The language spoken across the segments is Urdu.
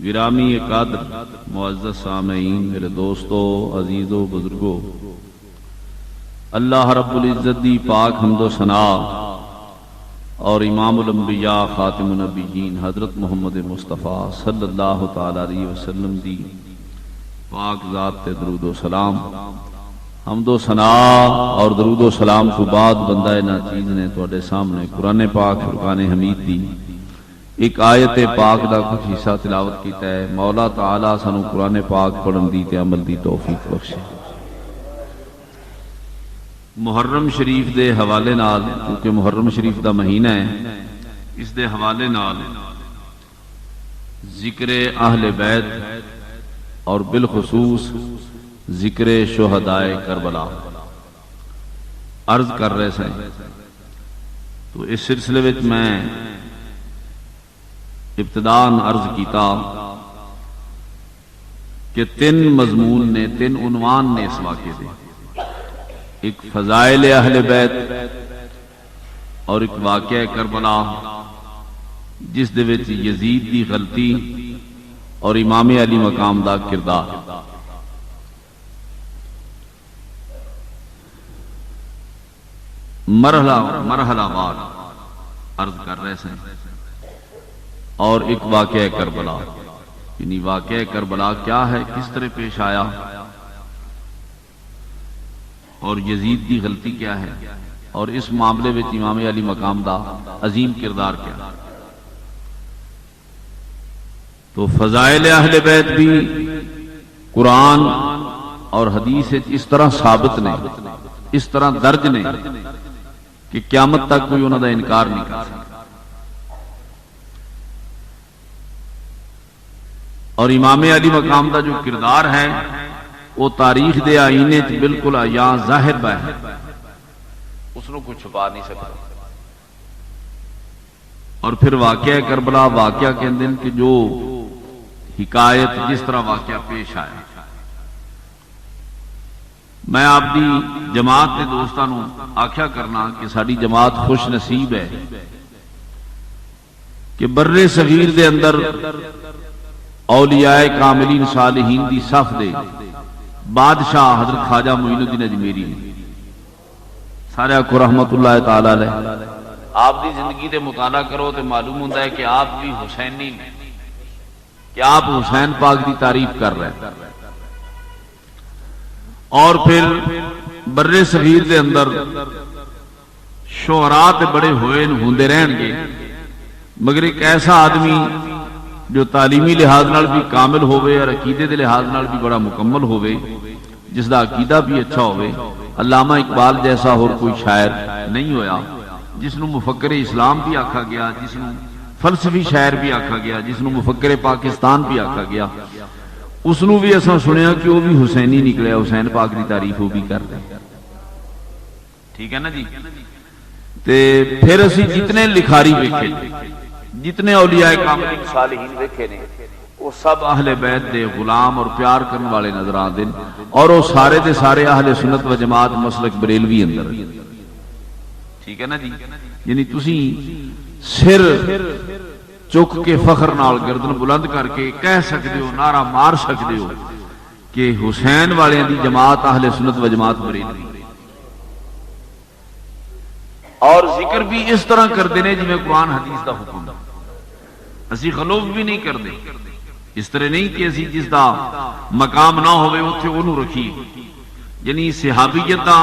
گرامی قدر معزز سامعین، میرے دوستو، عزیزو، بزرگو، اللہ رب العزت دی پاک حمد و ثنا اور امام الانبیاء خاتم النبیین حضرت محمد مصطفیٰ صلی اللہ تعالی علیہ وسلم دی پاک ذات تے درود و سلام، حمد و ثنا اور درود و سلام کو بعد بندہ ناچیز نے تواڈے سامنے قرآن پاک فرقان حمید دی ایک آیت پاک دا کچھ حصہ تلاوت کیتا ہے۔ مولا تعالی سانو قرآن پاک پڑھن دی تے عمل دی توفیق بخشے۔ محرم شریف دے حوالے نال، کیونکہ محرم شریف دا مہینہ ہے، اس دے حوالے نال ذکر اہل بیت اور بالخصوص ذکر شہدائے کربلا عرض کر رہے سن۔ تو اس سلسلے وچ میں ابتداءً عرض کیتا کہ تین مضمون نے، تین عنوان نے اس واقعے دے، ایک فضائل اہل بیت اور ایک واقعہ کربلا جس دے وچ یزید دی غلطی اور امام علی مقام دا کردار۔ مرحلہ وار عرض کر رہے ہیں اور ایک واقعہ کربلا، یعنی واقعہ کربلا کیا ہے، کس طرح پیش آیا، اور یزید دی غلطی کیا ہے، اور اس معاملے میں امام علی مقام دا عظیم کردار کیا۔ تو فضائل اہل بیت بھی قرآن اور حدیث اس طرح ثابت نے، اس طرح درج نے کہ قیامت تک کوئی انہوں دا انکار نہیں کر سکتا۔ اور امام علی مقام دا جو کردار ہے وہ تاریخ دے آئینے چ بالکل عیاں ظاہر ہے، اس کو کوئی چھپا نہیں سکتا۔ اور پھر واقعہ کربلا واقعہ کے دن کی جو حکایت جس طرح واقعہ پیش آیا، میں آپ دی جماعت کے دوستاں نو آکھیا کرنا کہ ساری جماعت خوش نصیب ہے کہ بر صغیر دے اندر اولیاء کاملین صالحین دی صف دے بادشاہ حضرت خواجہ معین الدین اجمیری سارے کو رحمت اللہ تعالی علیہ۔ آپ دی زندگی دے مطالعہ کرو تو معلوم ہوتا ہے کہ آپ بھی حسینی نے، کہ آپ حسین پاک دی تعریف کر رہے ہیں۔ اور پھر بر صغیر دے اندر شعراء تے بڑے ہوئے ہوندے رہن گے، مگر ایک ایسا آدمی جو تعلیمی لحاظ نال بھی کامل ہوئے اور عقیدے دے لحاظ نال بھی بڑا مکمل ہوئے، جس دا عقیدہ بھی اچھا ہوئے، علامہ اقبال جیسا اور کوئی شاعر نہیں ہویا، جس نو مفکر اسلام بھی آکھا گیا، جس نو فلسفی شاعر بھی آکھا گیا، جس نو مفکر پاکستان بھی آکھا گیا، اس نو بھی ایسا سنیا کہ وہ بھی حسینی نکلے، حسین پاک دی تعریف وہ بھی کر رہے۔ ٹھیک ہے نا جی؟ تے پھر اسی جتنے لکھاری ویکھے، جتنے اولیاء کاملین صالحین ویکھے نے، وہ سب اہل بیت دے غلام اور پیار کرنے والے نظر آتے ہیں، اور وہ سارے دے سارے اہل سنت و جماعت مسلک بریلوی اندر۔ ٹھیک ہے نا جی؟ یعنی تسی سر چک کے فخر نال گردن بلند کر کے کہہ سکتے ہو، نعرہ مار سکتے ہو کہ حسین والے دی جماعت اہل سنت و جماعت بریلوی۔ اور ذکر بھی اس طرح کردے نے جی میں قرآن حدیث دا حکم، اسی خلوف بھی نہیں کردے، اس طرح نہیں کہ اسی جس دا مقام نہ ہوئے اتھے انہوں رکھی، یعنی صحابیت دا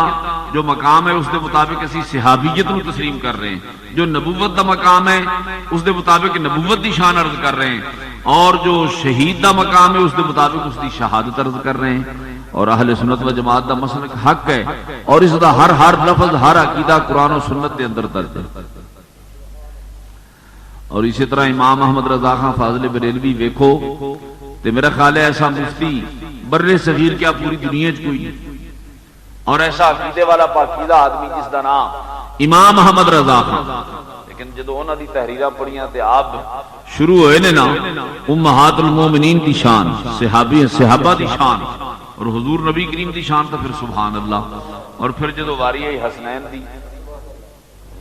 جو مقام ہے اس دے مطابق اسی صحابیت نو تسلیم کر رہے ہیں، جو نبوت دا مقام ہے اس دے مطابق نبوت دی شان عرض کر رہے ہیں، اور جو شہید دا مقام ہے اس دے مطابق اس دی شہادت عرض کر رہے ہیں۔ اور اہل سنت و جماعت دا مسلک حق ہے، اور اس دا ہر لفظ، ہر عقیدہ قرآن و سنت دے اندر درج ہے۔ اور اسی طرح امام احمد رضا خان فاضل بریلوی ویکھو تے میرا خیال ہے ایسا مفتی بر صغیر کیا پوری دنیا چ کوئی نہیں، اور ایسا عقیدے والا پاکیزہ آدمی جس دا نام امام احمد رضا خان۔ لیکن جدو انہاں دی تحریراں پڑھیاں تے آپ شروع ہوئے نے نا امہات المومنین دی شان، صحابہ دی شان، اور حضور نبی کریم دی شان، تو پھر سبحان اللہ۔ اور پھر جدو واری حسنین دی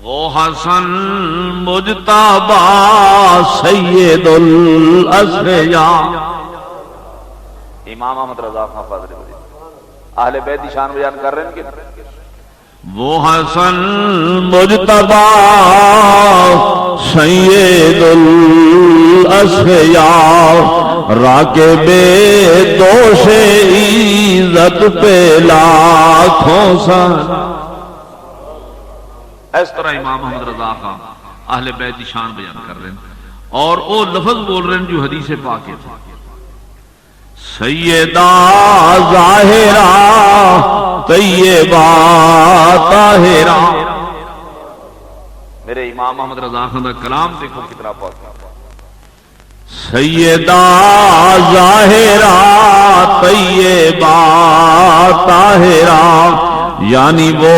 وہ حسن مجتبی سید الاسفیاء، امام احمد رضا خان فاضل اہل بیت کی شان بیان کر رہے ہیں کہ وہ حسن مجتبی سید الاسفیاء، راکب دوش عزت پہ لاکھوں سن. اس طرح امام محمد رضا خان اہل بیت کی شان بیان کر رہے ہیں اور وہ لفظ بول رہے ہیں جو حدیث پاک ہے. سیدہ ظاہرہ طیبہ طاہرہ. میرے امام محمد رضا خان کا کلام دیکھو کتنا پاک. سیدہ ظاہرہ طیبہ طاہرہ، یعنی وہ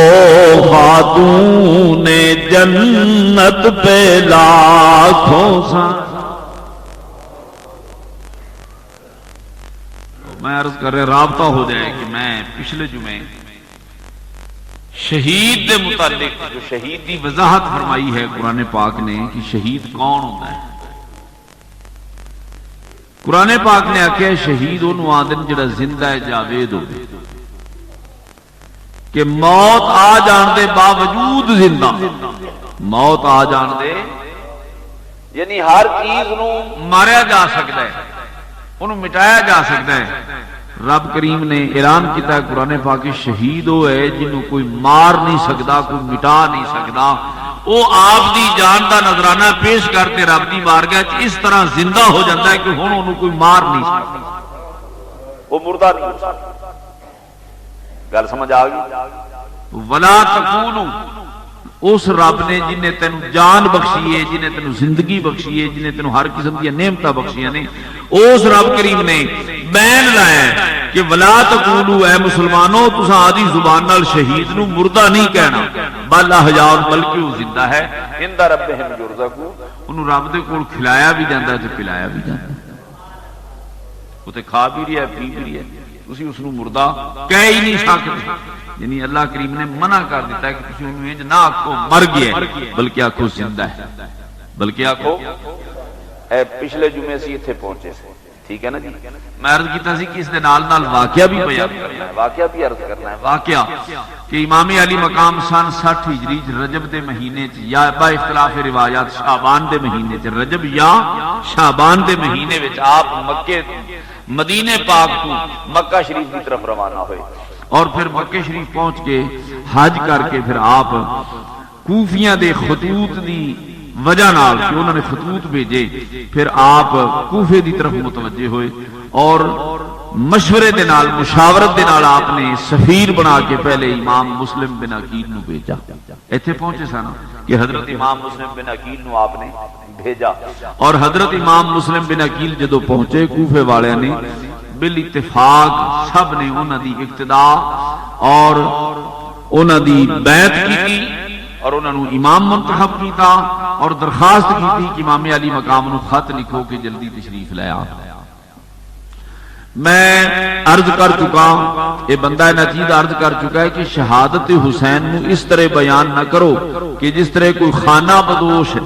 خاتون جنت پہ لاکھوں سن. میں عرض کر رہا رابطہ ہو جائے کہ میں پچھلے جمعے شہید دے متعلق جو شہید دی وضاحت فرمائی ہے قرآن پاک نے کہ شہید کون ہوتا ہے. قرآن پاک نے آکھیا شہید انہوں آدن جڑا زندہ ہے جاوید ہو کہ موت آ جان دے باوجود زندہ. موت آ جان دے یعنی ہر چیز نو ماریا جا سکتا ہے، انہوں مٹایا جا سکتا ہے. رب کریم نے اعلان کیتا ہے قرآن پاک شہید وہ ہے جنہوں کوئی مار نہیں سکتا، کوئی مٹا نہیں سکتا. وہ آپ دی جان دا نظرانہ پیش کرتے رب دی بارگاہ اس طرح زندہ ہو جاتا ہے کہ ہن انہوں کوئی مار نہیں سکتا، وہ مردہ نہیں ہو سکتا. گل سمجھ آ گئی. ولا تکونوا، اس رب نے جنہیں تینوں جان بخشی ہے، جنہیں تینوں زندگی بخشی ہے، جنہیں تینوں ہر قسم کی نعمتیں بخشیاں نے، اس رب کریم نے بین لایا ہے کہ ولا تقولوا، اے مسلمانوں تساں آدھی زبان نال شہید نو مردہ نہیں کہنا، بل احیاء، بلکہ وہ زندہ ہے. عند ربہم یرزقون، انہوں رب دے کول کھلایا بھی جاندا ہے تے پلایا بھی جاندا ہے. وہ تے کھا بھی رہا ہے پی بھی رہا ہے، تسی اس نو مردہ کہہ ہی نہیں سکتے. یعنی اللہ کریم نے منع کر دیتا ہے کہ تسی انہوں انج نہ آکھو مر گیا ہے، بلکہ آکھو زندہ ہے، بلکہ آکھو. اے پچھلے جمعے سے اتنے پہنچے سے، ٹھیک ہے نا جی. میں عرض کیتا سی کہ اس دے نال نال واقعہ بھی بیان کرنا ہے. واقعہ بھی عرض کرنا ہے. واقعہ کہ امام علی مقام سن 60 ہجری رجب دے مہینے چ یا با اختلاف روایات شعبان دے مہینے چ، رجب یا شعبان دے مہینے وچ آپ مکے مدینے پاک تو مکہ شریف کی طرف روانہ ہوئے اور پھر مکہ شریف پہنچ کے حج کر کے پھر آپ کوفیاں دے خطوط دی وجہ نال کہ انہوں نے خطوط بھیجے، پھر آپ کوفے دی طرف متوجہ ہوئے اور مشورے دے نال مشاورت دے نال آپ نے سفیر بنا کے پہلے امام مسلم بن عقیل نو بھیجا. ایتھے پہنچے سن کہ حضرت امام مسلم بن عقیل نو آپ نے بھیجا اور حضرت امام مسلم بن عقیل جدو پہنچے کوفے والے نے بال اتفاق سب نے انہاں دی اقتدا اور انہاں دی بیعت کی اور انہوں نے امام منتخب کیتا اور درخواست کی تھی کہ امام علی مقام نو خط لکھو کہ جلدی تشریف لے آ. میں عرض کر چکا، یہ بندہ نچید عرض کر چکا ہے کہ شہادت حسین نو اس طرح بیان نہ کرو کہ جس طرح کوئی خانہ بدوش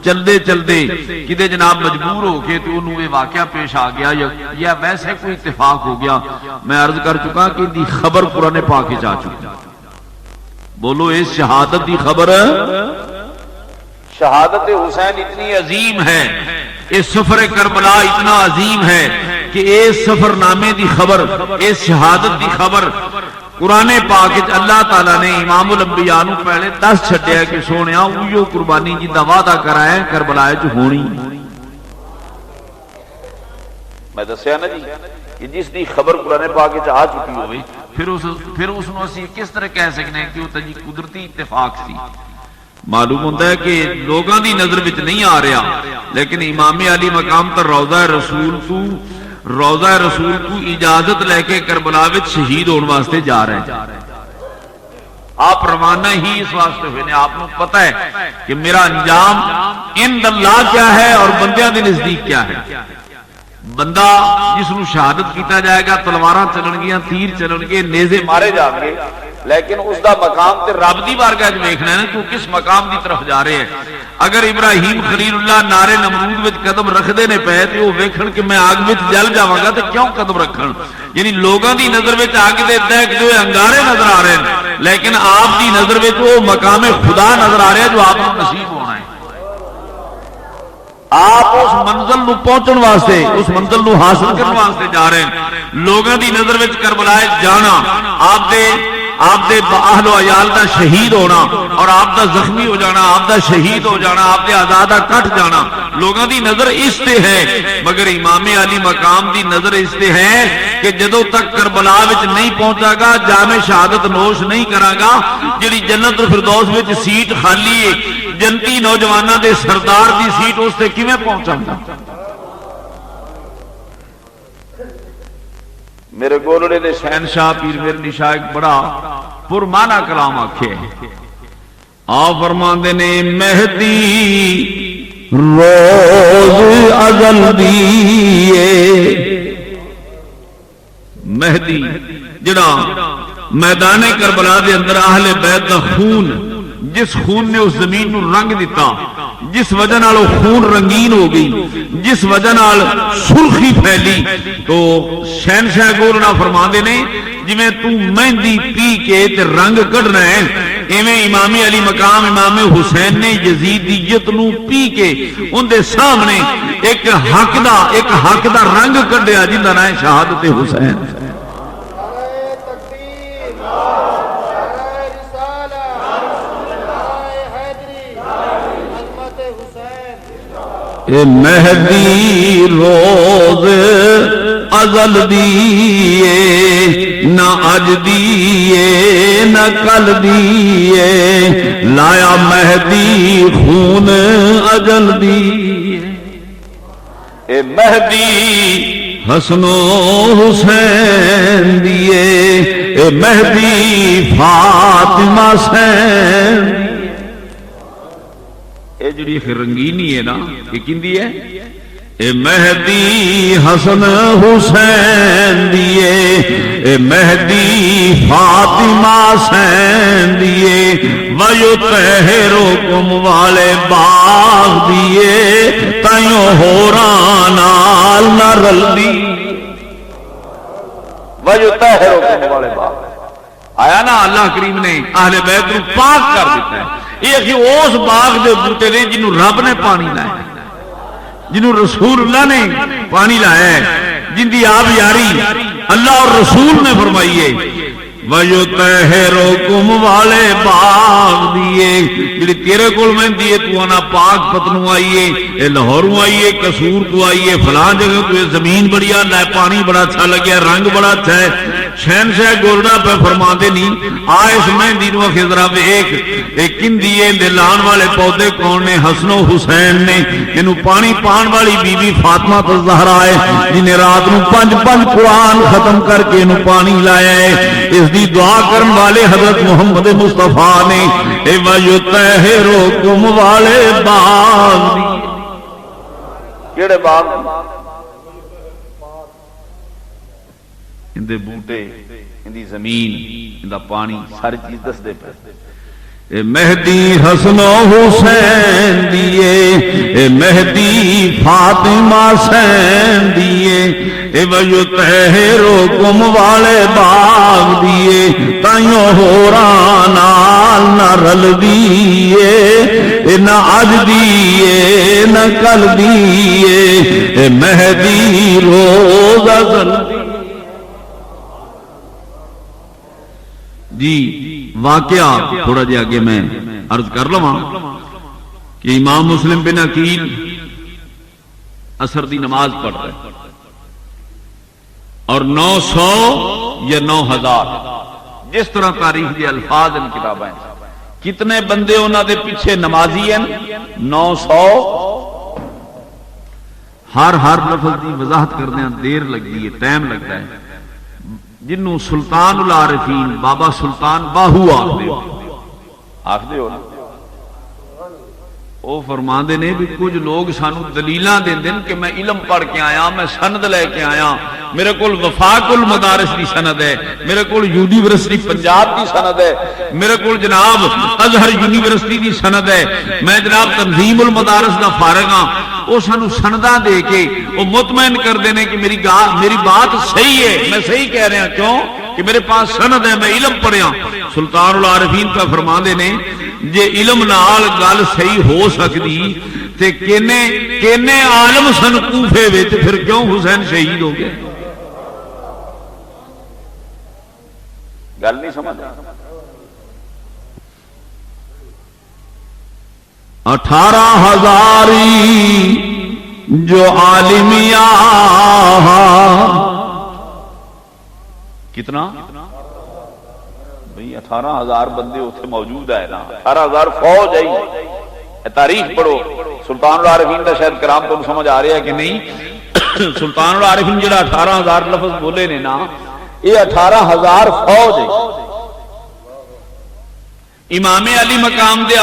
چلدے چلدے کدے جناب مجبور ہو کے تو انہوں یہ واقعہ پیش آ گیا یا ویسے کوئی اتفاق ہو گیا. میں عرض کر چکا کہ دی خبر قرآن پاک جا چکی. بولو اس شہادت دی خبر، شہادت حسین اتنی عظیم ہے، اس سفر کربلا اتنا عظیم ہے کہ اس سفر نامے دی خبر، اس شہادت دی خبر قرآن پاک اللہ تعالیٰ نے امام الانبیاء نو پہلے دس چھڈیا کہ سونیا اوہی قربانی جی دا وعدہ کرائے کربلا وچ ہونی. میں دسیا نا جی کہ جس دی خبر قرآن پاک وچ آ چکی ہوئی پھر اس نو اسی کس طرح کہہ سکنے کہ وہ تجی قدرتی اتفاق سی. معلوم ہوتا ہے کہ لوگاں دی نظر وچ نہیں آ رہا، لیکن امام علی مقام تے روضہ رسول تو اجازت لے کے کربلا وچ شہید ہونے واسطے جا رہے ہیں. آپ روانہ ہی اس واسطے ہوئے نے، آپ کو پتہ ہے کہ میرا انجام عند اللہ کیا ہے اور بندیاں دے نزدیک کیا ہے. بندہ جس نو شہادت کیتا جائے گا، تلواراں چلن گیاں، تیر چلن گے، نیزے مارے جان گے، لیکن اس دا مقام تے رب دی بارگاہ وچ ویکھنا ہے نا تو کس مقام دی طرف جا رہے ہیں. اگر ابراہیم خلیل اللہ نارے نمرود وچ قدم رکھدے نے پے تے وہ ویکھن کہ میں آگ وچ جل جاواں گا تے کیوں قدم رکھن. یعنی لوگاں دی نظر وچ آگ دے دہکدے ہوئے انگارے نظر آ رہے ہیں لیکن آپ دی نظر وچ وہ مقام خدا نظر آ رہا ہے جو آپ کو نصیب ہونا ہے. آپ اس منزل نو پہنچن واسطے اس منزل نو حاصل کرنے واسطے جا رہے ہیں. لوگوں دی نظر وچ کربلا جانا آپ دے اہل و عیال دا شہید ہونا اور آپ دا زخمی ہو جانا آپ دا شہید ہو جانا آپ دے آزادہ کٹ جانا لوگوں دی نظر اس تے ہے. مگر امام علی مقام دی نظر اس تے ہے کہ جدوں تک کربلا وچ نہیں پہنچا گا جام شہادت نوش نہیں کرا گا جڑی جنت الفردوس وچ سیٹ خالی ہے جنتی نوجوانوں دے سردار دی سیٹ اس تے کیویں پہنچاں گا. میرے گولڑے دے شہنشاہ پیر میرنی شاہ ایک بڑا پرمانا کلام آکھے آپ فرماندے نے مہدی روز ازل دیے مہدی جڑا میدان کربلا دے اندر اہل بیت دا خون جس خون نے اس زمین نو رنگ دیتا جس وجہ نال وہ خون رنگین ہو گئی جس وجہ نال سرخی پھیلی تو شہنشاہ گولڑا فرماندے نے جویں تو مہندی پی کے تے رنگ کڈنا ہے ایویں امام علی مقام امام حسین نے یزید دی عزت نو پی کے ان دے سامنے ایک حق دا رنگ کڈیا جندا نام ہے شہادت حسین. اے مہدی روز ازل دیے نہ اج دیے نہ کل دیے لایا مہدی خون اجل دیے. اے مہدی حسن و حسین دیے اے مہدی فاطمہ حسین. اے جڑی رنگینی ہے نا یہ کیندی ہے اے مہدی حسن حسین دیے اے مہدی فاطمہ حسین دیے وَيُطَهِّرُكُمْ والے باغ دیے تائیوں ہوران نال نہ رل دی وَيُطَهِّرُكُمْ والے باغ. آیا نا اللہ کریم نے اہل بیت کو پاک کر دیتا ہے. یہ کہ اس باغ دے بوٹے نے جنہوں رب نے پانی لایا جنہوں رسول اللہ نے پانی لایا ہے جن دی آپ یاری اللہ اور رسول نے فرمائی ہے. وَيُطَهِّرُكُمْ والے باغ دیے جڑی تیرے کول میں دیے تو انا پاک پتنوں آئیے اے لاہوروں آئیے قصور تو آئیے فلان جگہ تو یہ زمین بڑی آنا ہے پانی بڑا اچھا لگیا رنگ بڑا اچھا ہے. شہنشاہ گولڑا پہ فرماندے نہیں اس مہندی نو آکھے ذرا ایک کندیے دے لان والے پودے کون نے حسن و حسین نے انہوں پانی پان والی بی بی فاطمہ الزہرا ہے جنہیں رات نو 5 قرآن ختم کر کے انہوں پانی لایا ہے. اس دی دعا کرن والے حضرت محمد مصطفیٰ نے اے وَيُطَهِّرُكُمْ والے باغ کیڑے باغ ان دے بوٹے ان دی زمین ان دا پانی ساری چیز دس دے پہ. اے مہدی حسن و حسین دیے اے مہدی فاطمہ حسین دیے اے وَيُطَهِّرُكُمْ والے باغ دیے تائیوں ہوران نال نہ رل دیے اے نہ اج دیے نہ کل دیے اے مہدی روز ازل جی. واقعہ تھوڑا جی آگے میں عرض کر لواں کہ امام مسلم بن عقیل عصر دی نماز پڑھ رہے اور 900 یا 9000 جس طرح تاریخ کے الفاظ ان کتابیں کتنے بندے انہوں دے پیچھے نمازی ہیں 900. ہر لفظ دی وضاحت کرنے دیر لگتی ہے ٹائم لگتا ہے. جنوں سلطان العارفین بابا سلطان باہو آخدے ہو وہ فرماندے نے بھی کچھ لوگ سانو دلیلاں دیندے نے کہ میں علم پڑھ کے آیا، میں سند لے کے آیا، میرے کول وفاق المدارس دی سند ہے، میرے کول یونیورسٹی پنجاب دی سند ہے، میرے کول جناب ازہر یونیورسٹی دی سند ہے، میں جناب تنظیم المدارس دا فارغ ہاں۔ وہ سانو سنداں دے کے وہ مطمئن کر دینے کہ میری بات صحیح ہے، میں صحیح کہہ رہا ہوں، کیوں کہ میرے پاس سند ہے، میں علم پڑھیا۔ سلطان العارفین کا فرماندے نے جے علم نال گل صحیح ہو سکتی تے کینے عالم سن کوفے وچ، پھر کیوں حسین شہید ہو گئے؟ گل نہیں سمجھ 18,000 جو عالمیاں کتنا بھئی 18,000 بندے اتنے موجود ہے نا، 18,000 فوج ہے۔ تاریخ پڑھو سلطان العارفین کا، شاید کرام تم سمجھ آ رہا ہے کہ نہیں؟ سلطان العارفین جڑا 18,000 لفظ بولے نے نا، یہ 18,000 فوج ہے۔ امام علی مقام دے